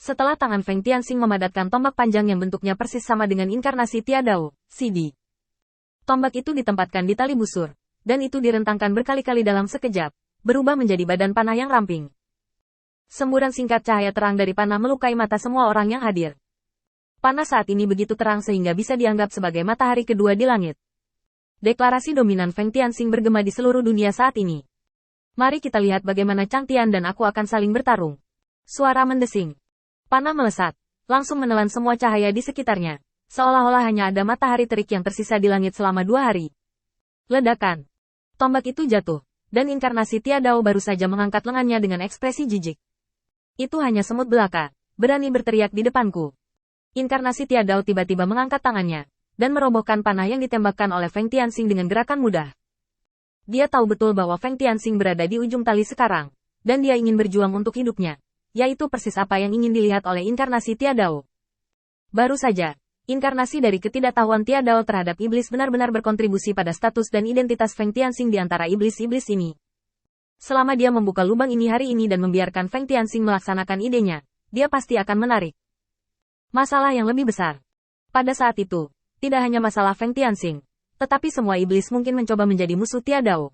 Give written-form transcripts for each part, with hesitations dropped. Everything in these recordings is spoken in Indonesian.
Setelah tangan Feng Tianxing memadatkan tombak panjang yang bentuknya persis sama dengan inkarnasi Tiadao, Sidi. Tombak itu ditempatkan di tali busur, dan itu direntangkan berkali-kali dalam sekejap, berubah menjadi badan panah yang ramping. Semburan singkat cahaya terang dari panah melukai mata semua orang yang hadir. Panah saat ini begitu terang sehingga bisa dianggap sebagai matahari kedua di langit. Deklarasi dominan Feng Tianxing bergema di seluruh dunia saat ini. Mari kita lihat bagaimana Chang Tian dan aku akan saling bertarung. Suara mendesing. Panah melesat, langsung menelan semua cahaya di sekitarnya. Seolah-olah hanya ada matahari terik yang tersisa di langit selama 2 hari. Ledakan. Tombak itu jatuh, dan inkarnasi Tiadao baru saja mengangkat lengannya dengan ekspresi jijik. Itu hanya semut belaka, berani berteriak di depanku. Inkarnasi Tiadao tiba-tiba mengangkat tangannya, dan merobohkan panah yang ditembakkan oleh Feng Tianxing dengan gerakan mudah. Dia tahu betul bahwa Feng Tianxing berada di ujung tali sekarang, dan dia ingin berjuang untuk hidupnya, yaitu persis apa yang ingin dilihat oleh inkarnasi Tiadao. Baru saja, inkarnasi dari ketidaktahuan Tiadao terhadap iblis benar-benar berkontribusi pada status dan identitas Feng Tianxing di antara iblis-iblis ini. Selama dia membuka lubang ini hari ini dan membiarkan Feng Tianxing melaksanakan idenya, dia pasti akan menarik masalah yang lebih besar. Pada saat itu, tidak hanya masalah Feng Tianxing, tetapi semua iblis mungkin mencoba menjadi musuh Tiadao.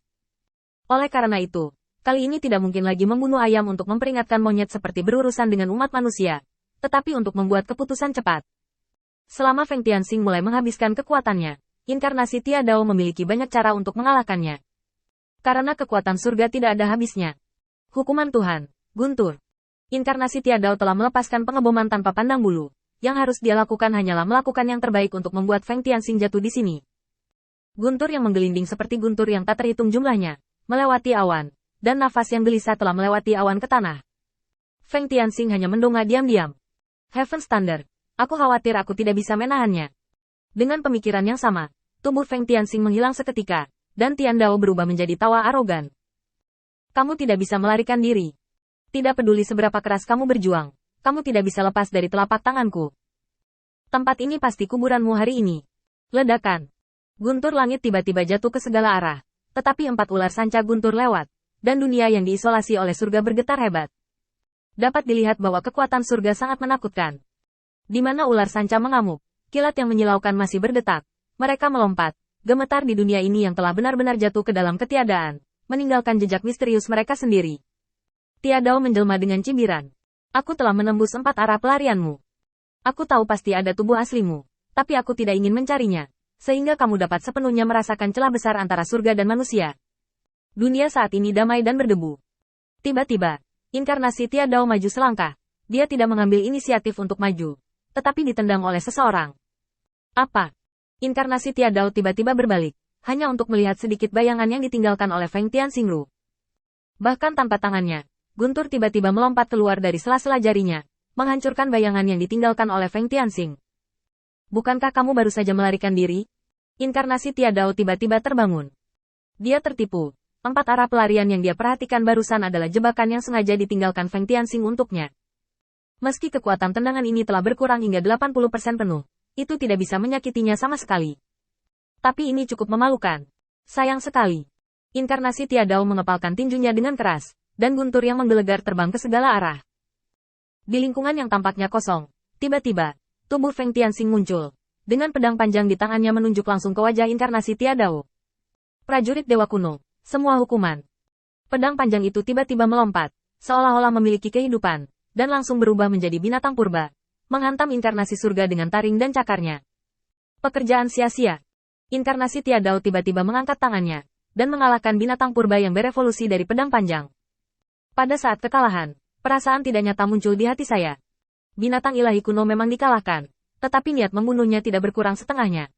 Oleh karena itu, kali ini tidak mungkin lagi membunuh ayam untuk memperingatkan monyet seperti berurusan dengan umat manusia, tetapi untuk membuat keputusan cepat. Selama Feng Tianxing mulai menghabiskan kekuatannya, inkarnasi Tiadao memiliki banyak cara untuk mengalahkannya. Karena kekuatan surga tidak ada habisnya. Hukuman Tuhan, Guntur. Inkarnasi Tiadao telah melepaskan pengeboman tanpa pandang bulu. Yang harus dia lakukan hanyalah melakukan yang terbaik untuk membuat Feng Tianxing jatuh di sini. Guntur yang menggelinding seperti guntur yang tak terhitung jumlahnya, melewati awan, dan nafas yang gelisah telah melewati awan ke tanah. Feng Tianxing hanya mendongak diam-diam. Heaven Standard, aku khawatir aku tidak bisa menahannya. Dengan pemikiran yang sama, tubuh Feng Tianxing menghilang seketika, dan Tiandao berubah menjadi tawa arogan. Kamu tidak bisa melarikan diri. Tidak peduli seberapa keras kamu berjuang, kamu tidak bisa lepas dari telapak tanganku. Tempat ini pasti kuburanmu hari ini. Ledakan. Guntur langit tiba-tiba jatuh ke segala arah, tetapi 4 ular sanca guntur lewat, dan dunia yang diisolasi oleh surga bergetar hebat. Dapat dilihat bahwa kekuatan surga sangat menakutkan. Di mana ular sanca mengamuk, kilat yang menyilaukan masih berdetak, mereka melompat, gemetar di dunia ini yang telah benar-benar jatuh ke dalam ketiadaan, meninggalkan jejak misterius mereka sendiri. Tiadao menjelma dengan cibiran. Aku telah menembus 4 arah pelarianmu. Aku tahu pasti ada tubuh aslimu, tapi aku tidak ingin mencarinya, sehingga kamu dapat sepenuhnya merasakan celah besar antara surga dan manusia. Dunia saat ini damai dan berdebu. Tiba-tiba, inkarnasi Tiadao maju selangkah. Dia tidak mengambil inisiatif untuk maju, tetapi ditendang oleh seseorang. Apa? Inkarnasi Tiadao tiba-tiba berbalik, hanya untuk melihat sedikit bayangan yang ditinggalkan oleh Feng Tianxing. Bahkan tanpa tangannya, Guntur tiba-tiba melompat keluar dari sela-sela jarinya, menghancurkan bayangan yang ditinggalkan oleh Feng Tianxing. Bukankah kamu baru saja melarikan diri? Inkarnasi Tiadao tiba-tiba terbangun. Dia tertipu. 4 arah pelarian yang dia perhatikan barusan adalah jebakan yang sengaja ditinggalkan Feng Tianxing untuknya. Meski kekuatan tendangan ini telah berkurang hingga 80% penuh, itu tidak bisa menyakitinya sama sekali. Tapi ini cukup memalukan. Sayang sekali. Inkarnasi Tiadao mengepalkan tinjunya dengan keras, dan guntur yang menggelegar terbang ke segala arah. Di lingkungan yang tampaknya kosong, tiba-tiba, tubuh Feng Tianxing muncul, dengan pedang panjang di tangannya menunjuk langsung ke wajah inkarnasi Tiadao. Prajurit Dewa Kuno, semua hukuman. Pedang panjang itu tiba-tiba melompat, seolah-olah memiliki kehidupan, dan langsung berubah menjadi binatang purba, menghantam inkarnasi surga dengan taring dan cakarnya. Pekerjaan sia-sia. Inkarnasi Tiadao tiba-tiba mengangkat tangannya, dan mengalahkan binatang purba yang berevolusi dari pedang panjang. Pada saat kekalahan, perasaan tidak nyata muncul di hati saya. Binatang ilahi kuno memang dikalahkan, tetapi niat membunuhnya tidak berkurang setengahnya.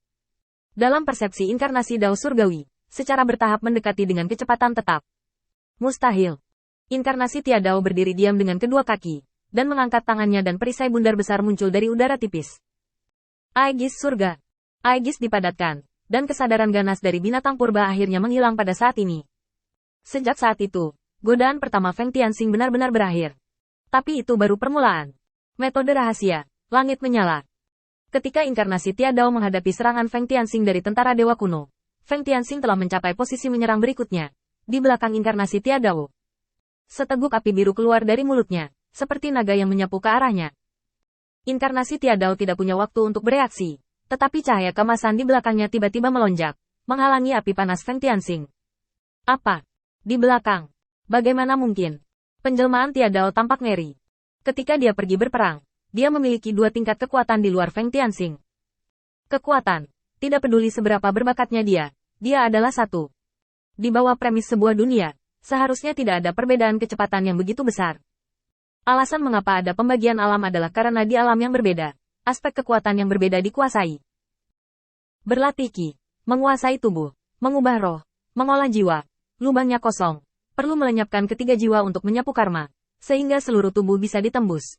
Dalam persepsi inkarnasi Dao Surgawi, secara bertahap mendekati dengan kecepatan tetap. Mustahil. Inkarnasi Tiadao berdiri diam dengan kedua kaki, dan mengangkat tangannya dan perisai bundar besar muncul dari udara tipis. Aegis surga. Aegis dipadatkan, dan kesadaran ganas dari binatang purba akhirnya menghilang pada saat ini. Sejak saat itu, godaan pertama Feng Tianxing benar-benar berakhir. Tapi itu baru permulaan. Metode rahasia, langit menyala. Ketika inkarnasi Tiadao menghadapi serangan Feng Tianxing dari tentara Dewa Kuno, Feng Tianxing telah mencapai posisi menyerang berikutnya, di belakang inkarnasi Tiadao. Seteguk api biru keluar dari mulutnya, seperti naga yang menyapu ke arahnya, Inkarnasi Tiadao tidak punya waktu untuk bereaksi, tetapi cahaya kemasan di belakangnya tiba-tiba melonjak, menghalangi api panas Feng Tianxing. Apa? Di belakang? Bagaimana mungkin? Penjelmaan Tiadao tampak ngeri. Ketika dia pergi berperang, dia memiliki 2 tingkat kekuatan di luar Feng Tianxing. Kekuatan. Tidak peduli seberapa berbakatnya dia adalah satu. Di bawah premis sebuah dunia, seharusnya tidak ada perbedaan kecepatan yang begitu besar. Alasan mengapa ada pembagian alam adalah karena di alam yang berbeda, aspek kekuatan yang berbeda dikuasai. Berlatih Qi, menguasai tubuh, mengubah roh, mengolah jiwa, lubangnya kosong, perlu melenyapkan ketiga jiwa untuk menyapu karma, sehingga seluruh tubuh bisa ditembus.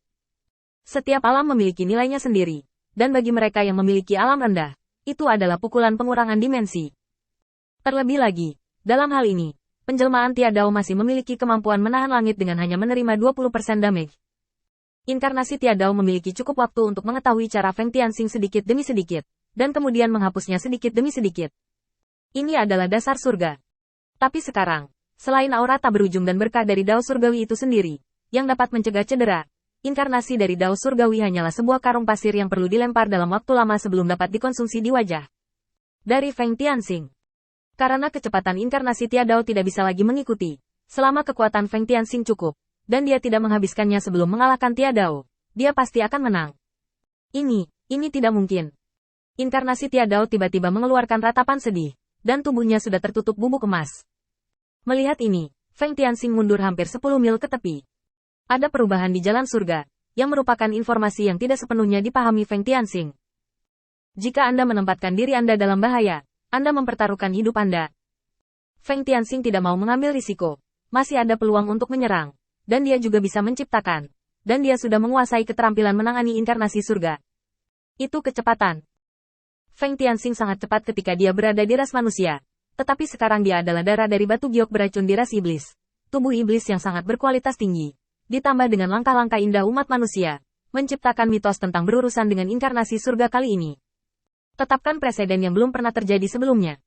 Setiap alam memiliki nilainya sendiri, dan bagi mereka yang memiliki alam rendah, itu adalah pukulan pengurangan dimensi. Terlebih lagi, dalam hal ini, penjelmaan Tiadao masih memiliki kemampuan menahan langit dengan hanya menerima 20% damage. Inkarnasi Tiadao memiliki cukup waktu untuk mengetahui cara Feng Tianxing sedikit demi sedikit, dan kemudian menghapusnya sedikit demi sedikit. Ini adalah dasar surga. Tapi sekarang, selain aura tak berujung dan berkah dari Dao Surgawi itu sendiri, yang dapat mencegah cedera, inkarnasi dari Dao Surgawi hanyalah sebuah karung pasir yang perlu dilempar dalam waktu lama sebelum dapat dikonsumsi di wajah. Dari Feng Tianxing. Karena kecepatan inkarnasi Tiadao tidak bisa lagi mengikuti, selama kekuatan Feng Tianxing cukup, dan dia tidak menghabiskannya sebelum mengalahkan Tiadao, dia pasti akan menang. Ini tidak mungkin. Inkarnasi Tiadao tiba-tiba mengeluarkan ratapan sedih, dan tubuhnya sudah tertutup bubuk emas. Melihat ini, Feng Tianxing mundur hampir 10 mil ke tepi. Ada perubahan di jalan surga, yang merupakan informasi yang tidak sepenuhnya dipahami Feng Tianxing. Jika Anda menempatkan diri Anda dalam bahaya, Anda mempertaruhkan hidup Anda. Feng Tianxing tidak mau mengambil risiko. Masih ada peluang untuk menyerang. Dan dia juga bisa menciptakan. Dan dia sudah menguasai keterampilan menangani inkarnasi surga. Itu kecepatan. Feng Tianxing sangat cepat ketika dia berada di ras manusia. Tetapi sekarang dia adalah darah dari batu giok beracun di ras iblis. Tubuh iblis yang sangat berkualitas tinggi. Ditambah dengan langkah-langkah indah umat manusia. Menciptakan mitos tentang berurusan dengan inkarnasi surga kali ini. Tetapkan presiden yang belum pernah terjadi sebelumnya.